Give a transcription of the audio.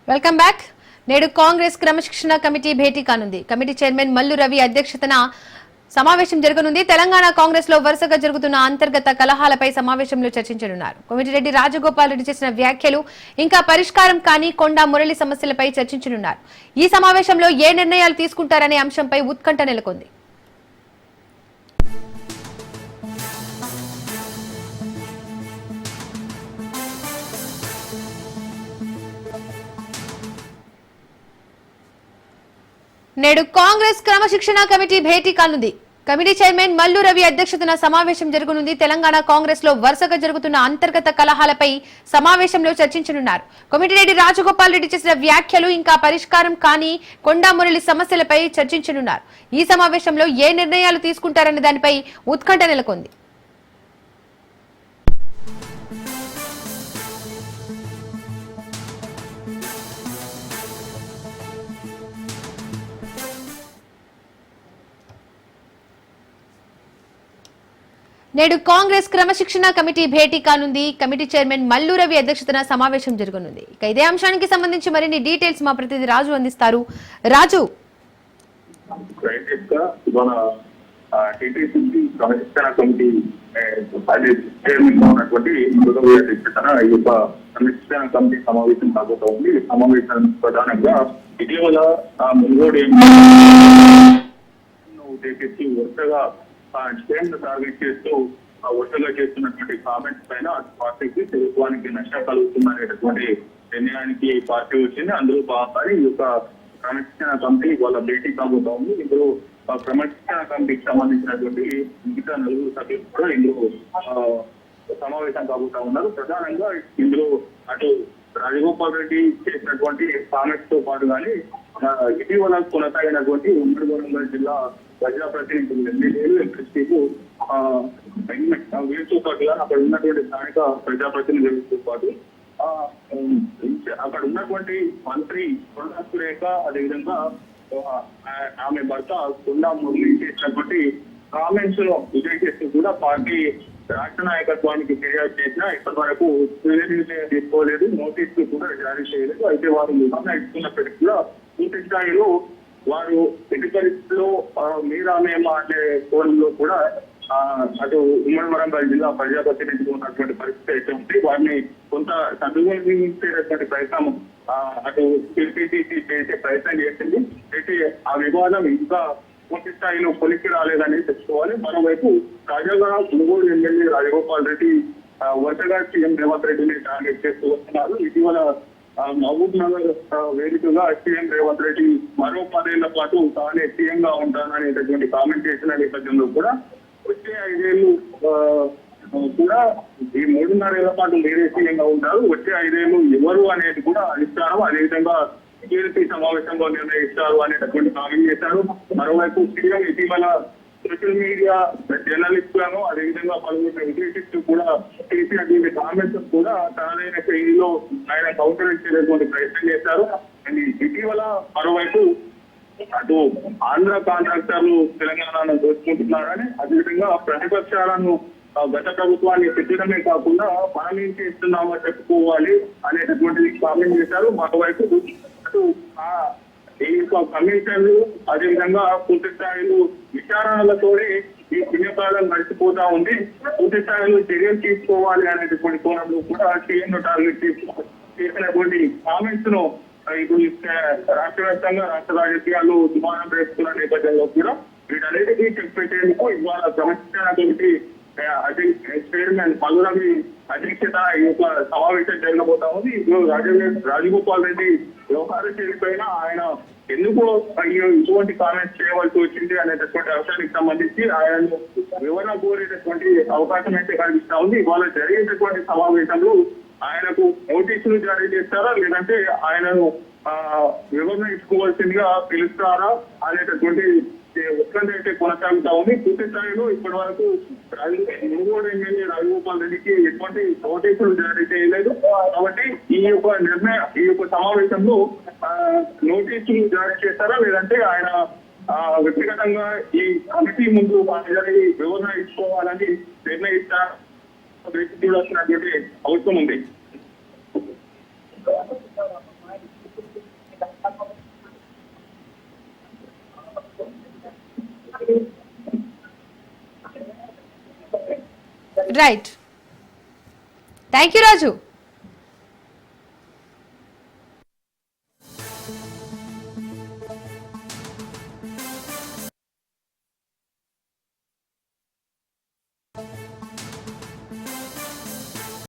Welcome back. నేడు కాంగ్రెస్ క్రమశిక్షణ committee భేటీ కానుంది. కమిటీ చైర్మన్ మల్లు రవి అధ్యక్షతన సమావేశం జరగనుంది. తెలంగాణ కాంగ్రెస్ లో వరుసగా జరుగుతున్న అంతర్గత కలహాలపై సమావేశంలో చర్చించనున్నారు. కోమటిరెడ్డి రాజగోపాల్ రెడ్డి చేసిన వ్యాఖ్యలు ఇంకా పరిష్కారం కాని కొండా మురళి సమస్యలపై చర్చించనున్నారు. ఈ సమావేశంలో ఏ నిర్ణయాలు తీసుకుంటారనే అంశంపై ఉత్కంఠ నెలకొంది. నేడు కాంగ్రెస్ క్రమశిక్షణ కమిటీ భేటీ కానుంది. కమిటీ చైర్మన్ మల్లు రవి అధ్యక్షతన సమావేశం జరగనుంది. తెలంగాణ కాంగ్రెస్ లో వరుసగా జరుగుతున్న అంతర్గత కలహాలపై సమావేశంలో చర్చించనున్నారు. కోమటిరెడ్డి రాజగోపాల్ రెడ్డి చేసిన వ్యాఖ్యలు ఇంకా పరిష్కారం కాని కొండా మురళి సమస్యలపై చర్చించనున్నారు. ఈ సమావేశంలో ఏ నిర్ణయాలు తీసుకుంటారనే దానిపై ఉత్కంఠ నెలకొంది. నేడు కాంగ్రెస్ క్రమశిక్షణ కమిటీ భేటీ కానుంది. కమిటీ చైర్మన్ మల్లు రవి అధ్యక్షతన సమావేశం జరగనుంది. ఇక ఇదే అంశానికి సంబంధించి మరిన్ని డీటెయిల్స్ మా ప్రతినిధి రాజు అందిస్తారు. రాజు, క్రమశిక్షణ కమిటీ చైర్మన్ గా ఉన్నటువంటి అధ్యక్షతన ఈ యొక్క క్రమశిక్షణ కమిటీ సమావేశం సాగుతూ ఉంది. సమావేశం ప్రధానంగా ఇటీవల మునుగోడు ఉద్దేశించి వరుసగా స్టేట్ టార్గెట్ చేస్తూ వరుసగా చేస్తున్నటువంటి కామెంట్స్ పైన పార్టీకి ప్రభుత్వానికి నష్టం కలుగుతుందనేటటువంటి నిర్ణయానికి పార్టీ వచ్చింది. అందులో భాగంగా ఈ యొక్క క్రమశిక్షణ కమిటీ వాళ్ళ భేటీ కాబోతా ఉంది. ఇందులో క్రమశిక్షణ కమిటీకి సంబంధించినటువంటి మిగతా 4 సభ్యులు కూడా ఇందులో సమావేశం కాబోతా ఉన్నారు. ప్రధానంగా ఇందులో అటు రాజగోపాల్ రెడ్డి చేసినటువంటి కామెంట్స్ తో పాటు కానీ ఇటీవల కొనసాగినటువంటి ఉమ్మడి వరంగల్ జిల్లా ప్రజాప్రతినిధులు ఎమ్మెల్యేలు ఎంపీలు వీరితో పాటుగా అక్కడ ఉన్నటువంటి స్థానిక ప్రజాప్రతినిధులతో పాటు అక్కడ ఉన్నటువంటి మంత్రి కొండా సురేఖ, అదేవిధంగా ఆమె భర్త కొండా మురళి చేసినటువంటి కామెంట్స్ ను విజయ్ కూడా పార్టీ రాష్ట్ర నాయకత్వానికి ఫిర్యాదు చేసినా ఇప్పటి వరకు నిర్ణయం తీసుకోలేదు, నోటీసులు కూడా జారీ చేయలేదు. అయితే వారు వివరణ ఇస్తున్నప్పటికీ కూడా పూర్తి స్థాయిలో వారు ఎట్టి పరిస్థితుల్లో మీరామేమ అనే కోణంలో కూడా అటు ఉమ్మడి వరంగల్ జిల్లా ప్రజాప్రతినిధులు ఉన్నటువంటి పరిస్థితి అయితే ఉంది. వారిని కొంత సద్వినియోగించేటటువంటి ప్రయత్నం అటు పిపిసిసి చేసే ప్రయత్నం చేసింది. అయితే ఆ వివాదం ఇంకా పూర్తి స్థాయిలో కొలిక్కి రాలేదని తెచ్చుకోవాలి. మరోవైపు తాజాగా మునుగోడు ఎమ్మెల్యే రాజగోపాల్ రెడ్డి వరుసగా సీఎం రేవంత్ రెడ్డిని టార్గెట్ చేస్తూ వస్తున్నారు. ఇటీవల మహబూబ్ నగర్ వేదికగా సీఎం రేవంత్ రెడ్డి మరో 10 ఏళ్ల పాటు తానే సీఎం గా ఉంటాననేటటువంటి కామెంట్ చేసిన నేపథ్యంలో కూడా వచ్చే 5 ఏళ్లు కూడా ఈ 3.5 ఏళ్ల పాటు మీరే సీఎం గా ఉంటారు, వచ్చే 5 ఏళ్లు ఎవరు అనేది కూడా అధిష్టానం అదేవిధంగా టీడీపీ సమావేశంలో నిర్ణయిస్తారు అనేటటువంటి కామెంట్ చేశారు. మరోవైపు సీఎం ఇటీవల సోషల్ మీడియా జర్నలిస్టులను అదేవిధంగా పలువురిని ఉద్దేశిస్తూ కూడా చేసినటువంటి కామెంట్స్ కూడా తనదైన శైలిలో ఆయన కౌంటర్ ఇచ్చేటటువంటి ప్రయత్నం చేశారు. ఇటీవల మరోవైపు అటు ఆంధ్ర కాంట్రాక్టర్లు తెలంగాణను దోచుకుంటున్నారని, అదేవిధంగా ప్రతిపక్షాలను గత ప్రభుత్వాన్ని తిట్టడమే కాకుండా మనం ఏం చేస్తున్నామో చెప్పుకోవాలి అనేటటువంటి కామెంట్ చేశారు. మరోవైపు అటు ఈ యొక్క కమిషన్లు అదేవిధంగా పూర్తి స్థాయిలో విచారణలతోనే ఈ పుణ్యకాలం నడిచిపోతా ఉంది, పూర్తి స్థాయిలో చర్యలు తీసుకోవాలి అనేటటువంటి కోణంలో కూడా సీఎం టార్గెట్ చేసినటువంటి కామెంట్స్ ను ఇప్పుడు రాష్ట్ర వ్యాప్తంగా రాష్ట్ర రాజకీయాల్లో దుమారం వేస్తున్న నేపథ్యంలో కూడా వీటన్నిటికీ చెక్ పెట్టేందుకు ఇవాళ క్రమశిక్షణ కమిటీ చైర్మన్ మల్లు రవి అధ్యక్షత ఈ యొక్క సమావేశం జరగబోతా ఉంది. ఇప్పుడు రాజగోపాల్ రెడ్డి వ్యవహార శైలిపైన ఆయన ఎందుకు ఇటువంటి కామెంట్స్ చేయవలసి వచ్చింది అనేటటువంటి అంశానికి సంబంధించి ఆయన వివరణ కోరేటటువంటి అవకాశం అయితే కనిపిస్తా ఉంది. ఇవాళ జరిగేటటువంటి సమావేశంలో ఆయనకు నోటీసులు జారీ చేస్తారా లేదంటే ఆయనను వివరణ ఇచ్చుకోవాల్సిందిగా పిలుస్తారా అనేటటువంటి ఉత్కంఠ అయితే కొనసాగుతా ఉంది. పూర్తి స్థాయిలో ఇప్పటి వరకు మునుగోడు ఎమ్మెల్యే రాజగోపాల్ రెడ్డికి ఎటువంటి నోటీసులు జారీ చేయలేదు. కాబట్టి ఈ యొక్క సమావేశంలో నోటీసులు జారీ చేస్తారా లేదంటే ఆయన వ్యక్తిగతంగా ఈ కమిటీ ముందు జరిగి వివరణ ఇచ్చుకోవాలని నిర్ణయిస్తారా చూడాల్సినటువంటి అవసరం ఉంది. రైట్. Thank you Raju.